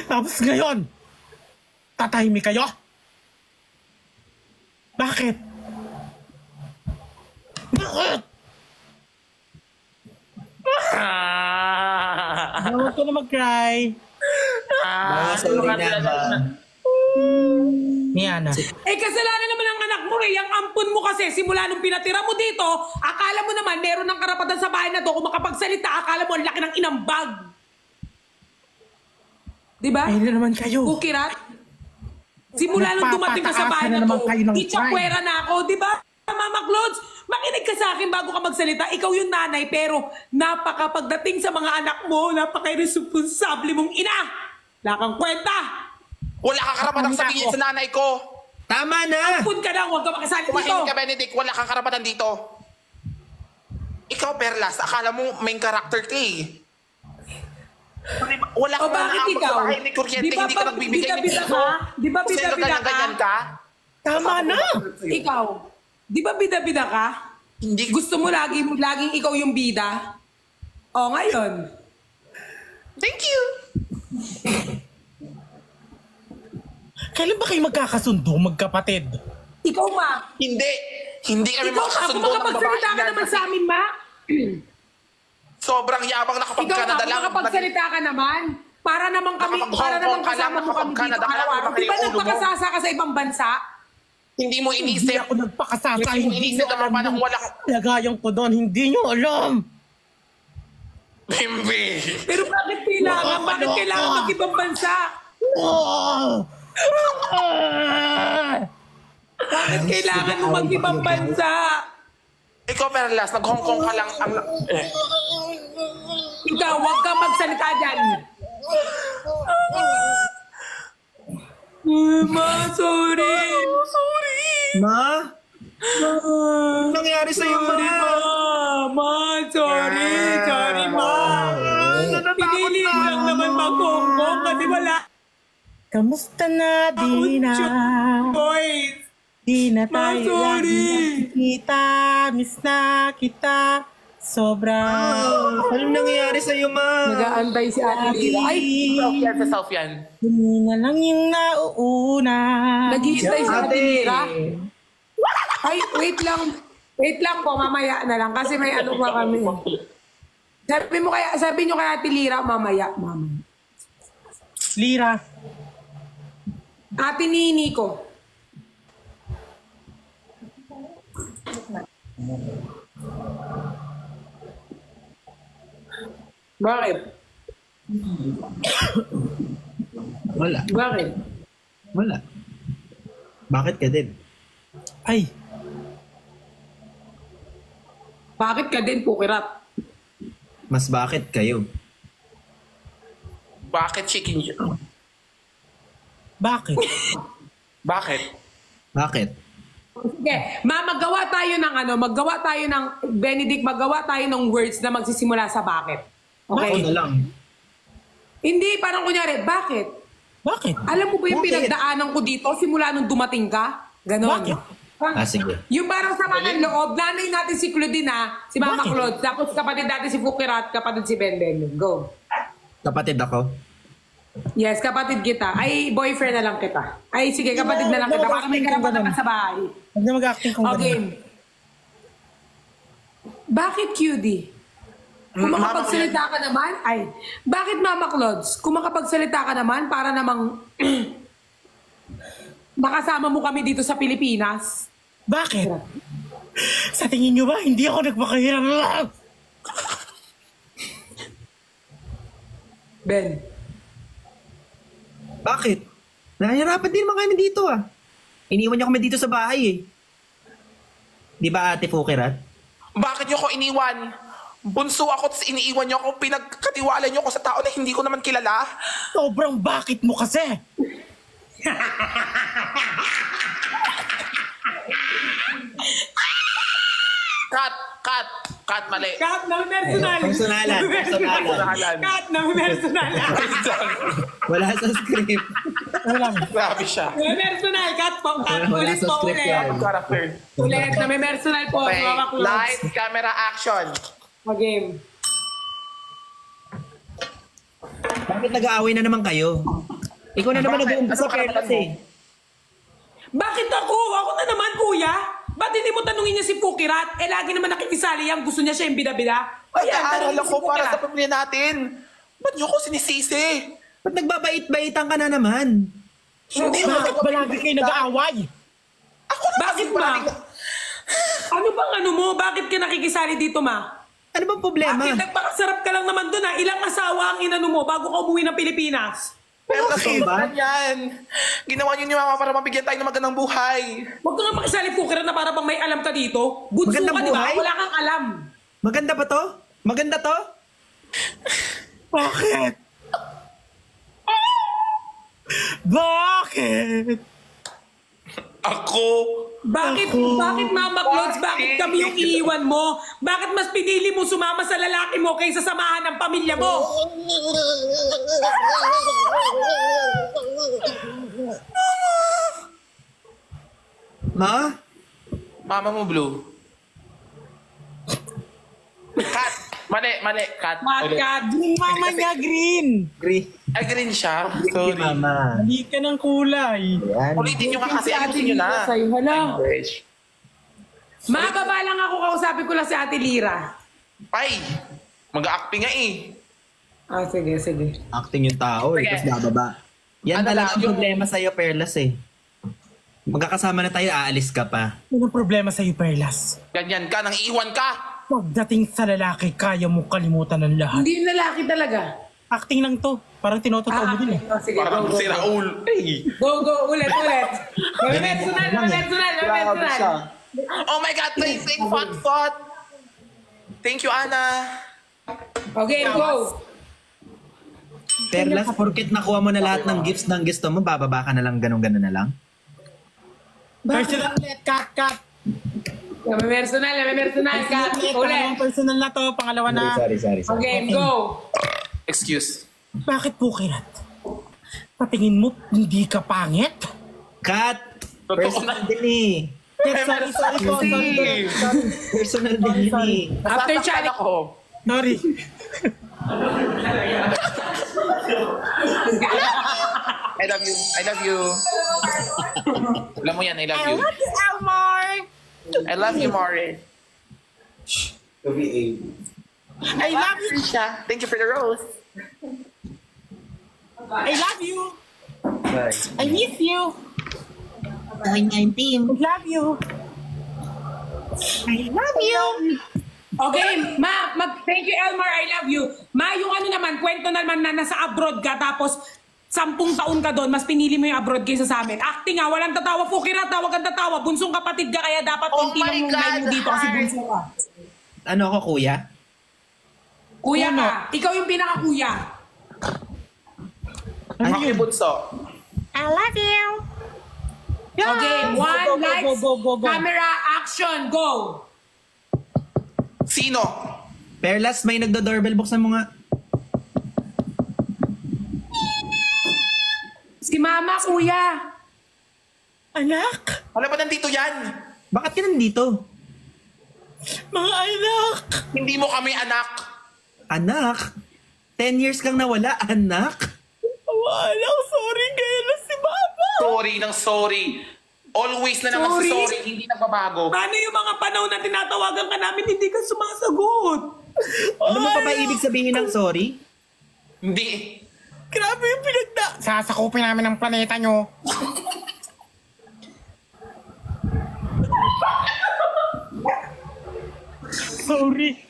Tapos ngayon, tatahimik kayo? Bakit? Bakit? Huwag ka na mag-cry. Sorry na. Niana. Kasalanan naman ang anak mo eh. Ang ampun mo kasi simula nung pinatira mo dito, akala mo naman meron ng karapatan sa bahay na to. Kung makapagsalita, akala mo ang laki ng inambag. Diba? Ay na naman kayo. Kukirat? Simula nung dumating ka sa bahay na to, itsakwera na ako, diba? Mama Clods, makinig ka sa akin bago ka magsalita. Ikaw yung nanay, pero pagdating sa mga anak mo, napaka-irresponsible mong ina. Wala kang kwenta. Wala kang karapatang sabihin sa nanay ko. Tama na! Ampun ka na, huwag ka makasali dito. Kumahin ka, Benedict. Wala kang karapatan dito. Ikaw, Perlas, akala mo main character ka eh. Wala kang bakit ikaw? Ni Kuryente, hindi ka nagbibigay ng dito. Di ba bida-bida ka? Tama na! Ikaw, di ba bida-bida ka? Hindi. Gusto mo laging ikaw yung bida? O, ngayon. Thank you. Kailan ba kayo magkakasundo, magkapatid? Ikaw, ma. Hindi. Hindi kami Ikaw, ma, makasundo kung makapagsalita ka naman sa amin, ma. Sobrang yabang na kapag Ikaw, ma, Canada kung lang. makapagsalita ka naman, para naman kasama mo kami dito araw-araw. Di ba nagpakasasa ka sa ibang bansa? Hindi mo Hindi inisip. ako nagpakasasa. Hindi mo inisip naman pa nang wala ka. Lagayan ko doon, hindi nyo alam. Bimbi. Pero bakit kailangan mag-ibang bansa? Bakit kailangan mo mag-ibang bansa? Ikaw, Perlas, nag-Hong Kong ka lang. Ikaw, huwag kang magsalita dyan. Ma, sorry. Ma? Anong nangyari sa'yo, ma? Ma, sorry. Sorry, ma. Pinili lang naman mag-Hong Kong kasi wala. Kamusta na, Dina? Boys. Di na tayo sorry. nakikita, miss na kita, sobra. Anong nangyayari sa'yo, ma? Nag-aantay si Ate Lila. Ay, Self yan. Hindi na lang yung nauuna. naghihintay si Ate Lila. Ay, wait lang. Wait lang po, mamaya na lang. Kasi may ano pa kami. Sabi nyo kay Ate Lira, mamaya. Lira. Ate Nini ko. Bakit? Wala. Bakit? Wala. Bakit ka din? Ay, Bakit ka din, Pukirat? Mas bakit kayo? Bakit chicken yun? bakit? Bakit? Bakit? Sige, maggawa tayo ng, Benedict, maggawa tayo ng words na magsisimula sa bakit. Okay? Ako na lang. Hindi, parang kunyari, bakit? Bakit? Alam mo ba yung Bakit? pinagdaanan ko dito simula nung dumating ka? Ganon. Bakit? Sige. Yung parang sama ng loob, nanay natin si Claudine, si Mama Bakit? Claude, tapos kapatid natin si Fukirat, kapatid si Benden. Go. Kapatid ako. Yes, kapatid kita. Ay, boyfriend na lang kita. Ay, sige, kapatid na lang kita. Para may karapatan ka sa bahay. Huwag na mag-acting kung Okay. Bakit, Cutie? Kung makapagsalita ka naman, bakit Mama Claude? Kung makapagsalita ka naman, para namang makasama mo kami dito sa Pilipinas. Bakit? Sa tingin nyo ba, hindi ako nagpakahirap? Ben. Bakit? Nahihirapan din naman kami dito ah. Iniwan niyo kami dito sa bahay eh. Di ba Ate Fukirat? Bakit niyo ko iniwan? Bunso ako, tapos iniiwan niyo ako, pinagkatiwala niyo ako sa tao na hindi ko naman kilala. Sobrang bakit mo kasi? Cut, mali. Cut na personal. Personalan. Cut na personal. Wala sa script. Grabe siya. May personal. Cut po. Cut. Wala Ulit sa po script ulit. yan. Character. Ulit na may personal po. Okay, Mama Claude. light, camera, action. Mag-game. Bakit Bakit nag-aaway na naman kayo? Ikaw na naman Bakit? nag-uumpisa, Ano karapatan Perlas eh. Bakit ako? Ako na naman, kuya. Ba't hindi mo tanungin niya si Pukirat? Eh, lagi naman nakikisali yan. Gusto niya siya yung bida-bida. Pag-aaral tanungin ako si para sa Pukirat. pamilya natin. Ba't niyo ko sinisisi? Ba't nagbabait-baitan ka na naman? Hindi mo Bakit ba lagi kayo nag-aaway? Ako na Bakit kasi ba? maraming- Ano bang ano mo? Bakit ka nakikisali dito, ma? Ano bang problema? Bakit nagpakasarap ka lang naman doon, ha? Ilang asawa ang inano mo bago ka umuwi ng Pilipinas? Pero kasi Okay ba? yan. Ginawa niyo ni mama para mabigyan tayo ng magandang buhay. Huwag ka nga makisali, Pukirat, na para bang may alam ka dito. Bunso Magandang ka, di ba? buhay? Wala kang alam. Maganda ba to? Maganda to? Bakit? Bakit? Ako? Bakit, bakit Mama Clods, bakit kami yung iiwan mo? Bakit mas pinili mo sumama sa lalaki mo kaysa samahan ng pamilya mo? Ma? Mama mo blue. Cut! Mali, cut. Ulit. Matkat. Green mama niya, green. Agree. Ay, green siya. Sorry, mama. Hindi ka ng kulay. Yan. Ulitin nyo nga kasi. Ayusin nyo na. Sa'yo, hala. English. Mababa lang ako, kausapin ko lang si Ate Lira. Ay! Mag-acting nga eh. Ah, sige, sige. Acting yung tao eh, Sige. tapos bababa. Yan Ano talaga lang, ang yung- problema sa'yo, Perlas eh. Magkakasama na tayo, aalis ka pa. Anong problema sa'yo, Perlas? Ganyan ka, nang iwan ka. Pagdating sa lalaki, kaya mo kalimutan ng lahat. Hindi yung lalaki talaga. Acting lang to. Parang tinotoo mo din eh. Oh, sige, Parang go, go, si go. Raul. Ay! Go, ulit. Personal. Oh my God! Thank Fat. Thank you, Ana. Okay, go. Perlas, porket nakuha mo na lahat ng gifts ng gusto mo, bababa ka na lang ganun-ganun na lang? Personal ulit, cut. May personal, cut. Ulit. Personal na to, pangalawa na. Sorry. Okay, go. Excuse. Bakit Pukirat? Patingin mo, hindi ka pangit? Cut! Totoo Personal din eh. Sorry po. Personal din yun eh. After Nasasaktan challenge. ako. Sorry. I love you. Alam mo yan, I love you. you, Elmar. I love you, Mari. I love you. Trisha, thank you for the rose. I love you. I miss you. I love you. I love you. Okay, thank you, Elmar. I love you. Ma, yung ano naman, kwento naman na nasa abroad ka, tapos 10 taon ka doon, mas pinili mo yung abroad kaysa sa amin. Acting nga, walang tatawa. Pukirat, tawag kang tatawa. Bunsong kapatid ka, kaya dapat Oh konti my lang yung God, line mo dito kasi heart. bunso ka. Ano ako, kuya? Kuya ka. Ikaw yung pinaka-kuya. Maki Bunso. I love you. Okay, one, Go, lights, go. camera, action, go. Sino? Perlas, may nagdo-doorbell, buksan mo nga. Si mama, kuya. Anak. Wala ba nandito yan? Bakit ka nandito? Mga anak. Hindi mo kami anak. Anak? 10 years kang nawala, anak? Wala, sorry kaya na si Mama. Sorry ng sorry. Always na naman si sorry, hindi nagbabago. Paano yung mga panahon na tinatawagan ka namin, hindi ka sumasagot? Ano mo pa ba ibig sabihin ng sorry? Hindi. Grabe yung sasakupin namin ang planeta nyo. Sorry.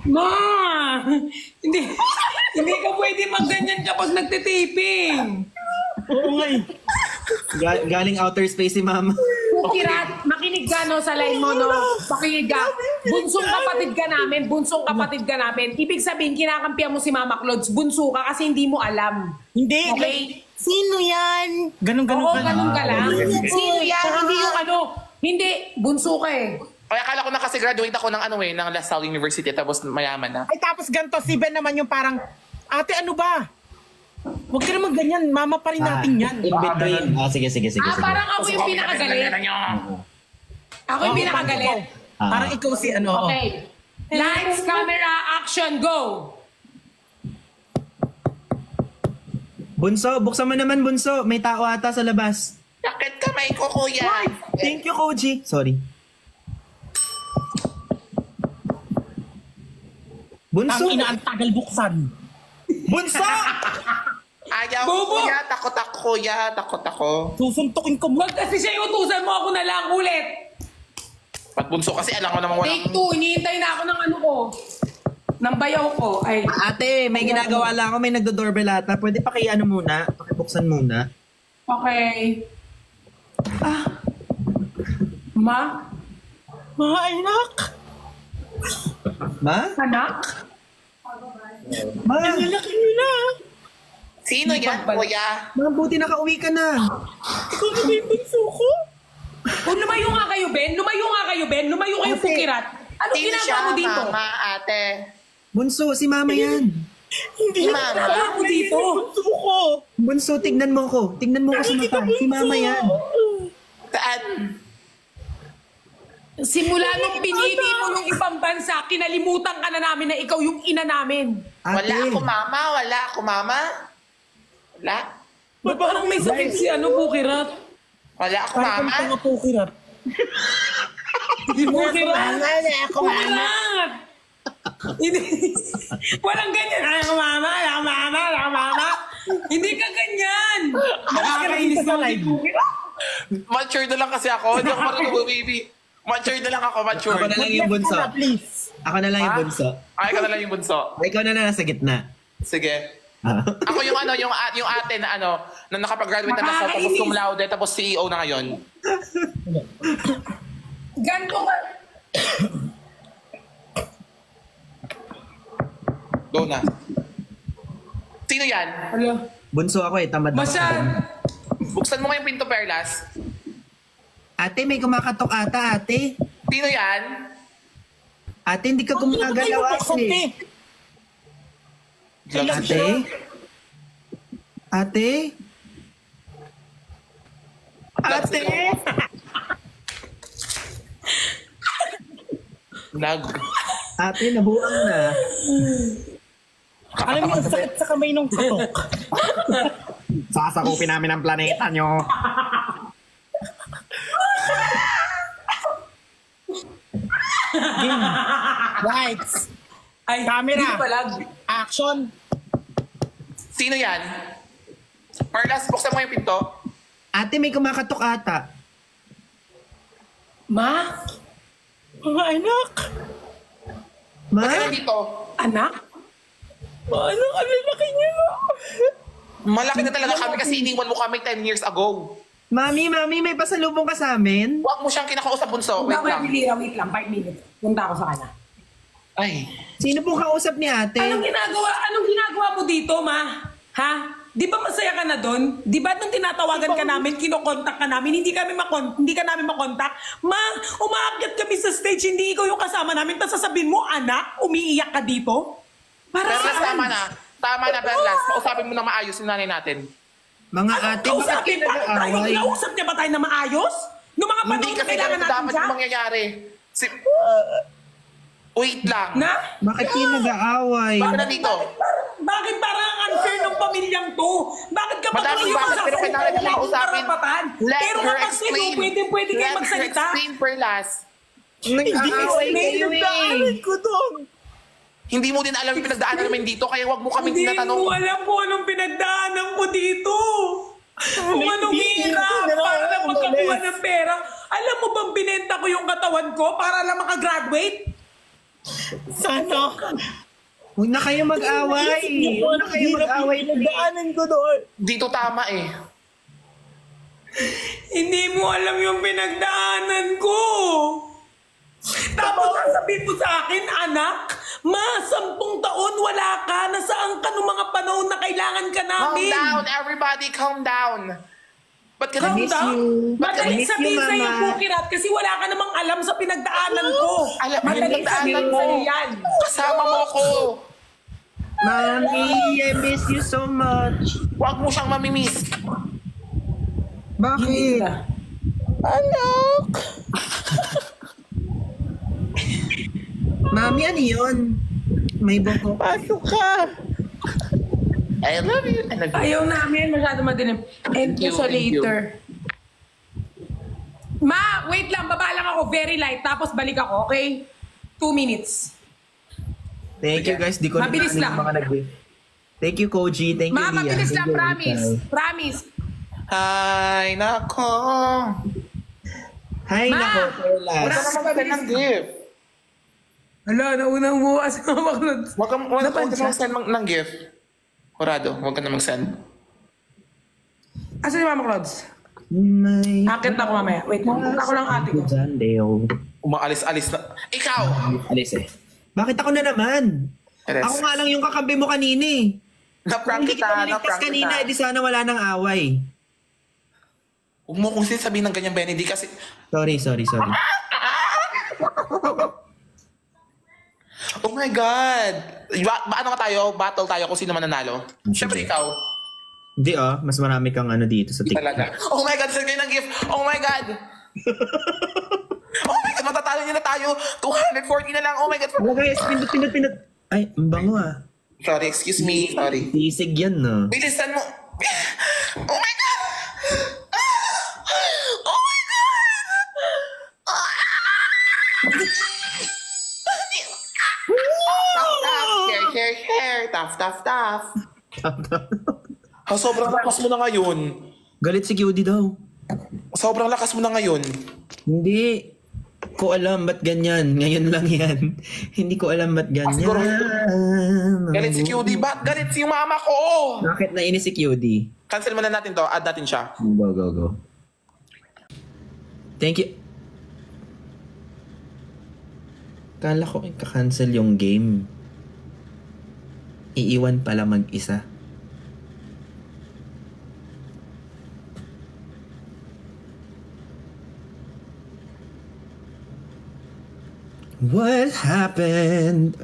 Ma! hindi ka pwede magganyan kapag nagtitiping. Oo nga eh. Galing outer space si mama. Kirat, makinig ka no sa line mo no. Makinig ka. Bunsong kapatid ka namin. Ibig sabihin, kinakampihan mo si Mama Clods. Bunso ka kasi hindi mo alam. Hindi. Okay? Sino yan? Ganun-ganun Oo, ka lang. ganun ka lang. Sino yan? Hindi yung ano. Hindi, bunso ka eh. Kaya akala ko na kasi graduate ako ng ng La Salle University tapos mayaman na. Ay tapos ganito, si Ben naman yung parang, ate ano ba? Huwag ka naman ganyan, mama pa rin natin yan. In between. Sige. Parang ako yung pinakagalit. Ako yung pinakagalit. Parang ikaw si ano. Okay. Lights, camera, action, go! Bunso, buksan mo naman, Bunso. May tao ata sa labas. Sakit kamay ko, kuya. Thank you, Koji. Sorry. Bunso! Ang ina, ang tagal buksan. Bunso! Ayaw ko, Bobo! kuya. Takot ako, kuya. Takot ako. Susuntukin ko mo. Wag kasi siya iutusan mo, ako na lang ulit. Ba't bunso kasi alam ko naman Take walang... 2, hinihintay na ako ng ano ko. Ng bayaw ko. Ay, Ate, may ginagawa lang ako. May nagdo-doorbell ata. Pwede ano muna? Pakibuksan muna. okay. Ma? Mga anak. Ma? Anak? Ma? Laki nyo na. Sino yan, kuya? Ma, buti nakauwi ka na. Ikaw na ba yung bunso ko? Kung lumayo nga kayo, Ben. Lumayo nga kayo, Ben. Lumayo kayo, Ate. Fukirat. Ano Sino ginagawa siya, mo dito? mama, ate? Bunso, si Mama yan. Hindi Si na Mama? Ano mo dito? bunso ko. Bunso, tignan mo ko. Tignan mo ko sa mata. Si Mama yan. Saan? Simula nung pinili mo nung ibang bansa, kinalimutan ka na namin na ikaw yung ina namin. Wala Ate, ako, mama. Wala ako, mama. Wala. Ba't parang may sakit si Fukirat? Wala ako, Parang mama. kang pukirat. Si Fukirat? Wala ako, mama. Fukirat! Hindi. Walang ganyan. Ako mama, ako mama, ako mama. Hindi ka ganyan. Nakakainis na live. Mature na lang kasi ako. Hindi ako marunong baby. Mature na lang ako, mature. Ako na lang yung bunso. Mag-left ka na, please. Ako na lang yung Ha? bunso. Ay, ka na lang yung bunso. Ikaw na nasa gitna. Sige. Ah. Ako yung yung ate na na nakapag-graduate na nasa tapos cum laude, tapos CEO na ngayon. Ganto ka. Go na. Sino yan? Hello. Bunso ako tamad na Masyad. Buksan mo nga yung pinto, Perlas. Ate, may kumakatok ata, ate. Sino yan? Ate, hindi ka gumagalaw, ate. Ate? Ate? Ate? Ate, nabuang na. Alam mo, ang sakit sa kamay nung katok. Sasakupin namin ang planeta nyo. Game. Lights. Ay, Camera. dito palag. Action. Sino yan? Perlas, buksan mo yung pinto. Ate, may kumakatok ata. Ma? Mga anak. Ma? Ba't ka nandito? Anak? Mga anak, ang lalaki niyo. Malaki na talaga kami kasi iniwan mo kami 10 years ago. Mami, may pasalubong ka sa amin? Huwag mo siyang kinakausap, bunso. Wait lang. Wait lang, 5 minutes. Punta ako sa kanya. Ay. Sino pong kausap ni ate? Anong ginagawa mo dito, ma? Ha? Di ba masaya ka na doon? Di ba nung tinatawagan ka namin, kinokontak ka namin, hindi ka namin makontak? Ma, umaakyat kami sa stage, hindi ikaw yung kasama namin, tapos sasabihin mo, anak, umiiyak ka dito? Para Perlas, saan? tama na. Tama na, Perlas. Kausapin mo na maayos yung nanay natin. Mga ate, bakit kayo nag-aaway? Nausap niya ba tayo na maayos? Noong mga Hindi panahon na kasi kailangan ganito natin dapat siya? yung mangyayari. Wait lang. Na? Bakit kayo nag-aaway? Bakit nandito? Bakit parang unfair ng pamilyang to? Bakit kapag Madaming yung bakit, kasama pero mo, kailangan wala niya akong kausapin. karapatan? Let Pero her kapag sino, explain. pwede kayo Let her magsalita. explain, Perlas. Nag-aaway kayo eh. Pinagdaanan ko doon. Hindi mo din alam yung pinagdaanan namin dito, kaya wag mo kaming Hindi tinatanong. mo alam kung anong pinagdaanan ko dito. Kung anong hirap para lang magkakuha ng pera. Alam mo bang binenta ko yung katawan ko para lang makagraduate? Sana. Huwag na kayo mag-away. Huwag na kayo mag-away. Pinagdaanan ko doon. Dito tama eh. Hindi mo alam yung pinagdaanan ko. Tapos sasabihin mo sa akin, anak, 10 taon wala ka, nasaan ka nung mga panahon na kailangan ka Calm namin? down, everybody, calm down. Ba't ka Calm miss down. you. Madaling Miss you, sabihin sa'yo, Mama. Pukirat, kasi wala ka namang alam sa pinagdaanan ko. Alam mo yung Madaling pinagdaanan sabihin mo. sa'yo yan. Kasama mo ko. Mami, I miss you so much. Huwag mo siyang mamimiss. Bakit? Anak. Mami, ano yun? May buko. Pasok ka. I love you. I love you. Ayaw namin, masyado madilim. End ko Thank you, siya thank you. later. Ma, wait lang, baba lang ako, very light, tapos balik ako, okay? 2 minutes. Thank you guys. Di ko na Mabilis ano lang. yung mga nag- Thank you, Koji. Thank you, Ma, Lia. mabilis Thank lang, you, promise. Rita. Promise. Ay, nako. Hi, Ma! nako, Wala Perlas. na mag-send ng gift. Hala, nauna mo as Mama Claude. Huwag ka Napansin? mag-send ng gift. Kurado, huwag ka na mag-send. Asan si Mama Claude? May... Akit na ako mamaya. Wait, pumunta ko lang ate ko. Dale. Umaalis-alis na. Ikaw! Alis eh. Bakit ako na naman? Alis. Ako nga lang yung kakampi mo kanina eh. Na-prank Hindi kita kita, niligtas na-prank kanina, kita. edi sana wala nang away. Huwag mo kung sabihin ng ganyan, Benny, kasi... Sorry. Oh my God! Ano ka tayo? Battle tayo kung sino mananalo? Siyempre ikaw. Hindi mas marami kang ano dito sa TikTok. Talaga. Oh my God, send kayo ng gift. Oh my God! Oh my God, matatalo niyo na tayo. 240 na lang. Oh my God. Wala guys, pinut. Ay, ang bango ah. Sorry, excuse me. Sorry. Sisig yan no. Bilisan mo. Oh my God! Oh my God! Hair. Tough. Sobrang lakas mo na ngayon. Galit si Cutie daw. Sobrang lakas mo na ngayon. Hindi ko alam ba't ganyan. Ngayon lang yan. Hindi ko alam ba't ganyan. Siguro, galit si QD. Ba't galit si mama ko? Bakit nainis si Cutie? Cancel muna natin to. Add natin siya. Go. Thank you. Kala ko ika-cancel yung game. Iiwan pala mag-isa. What happened?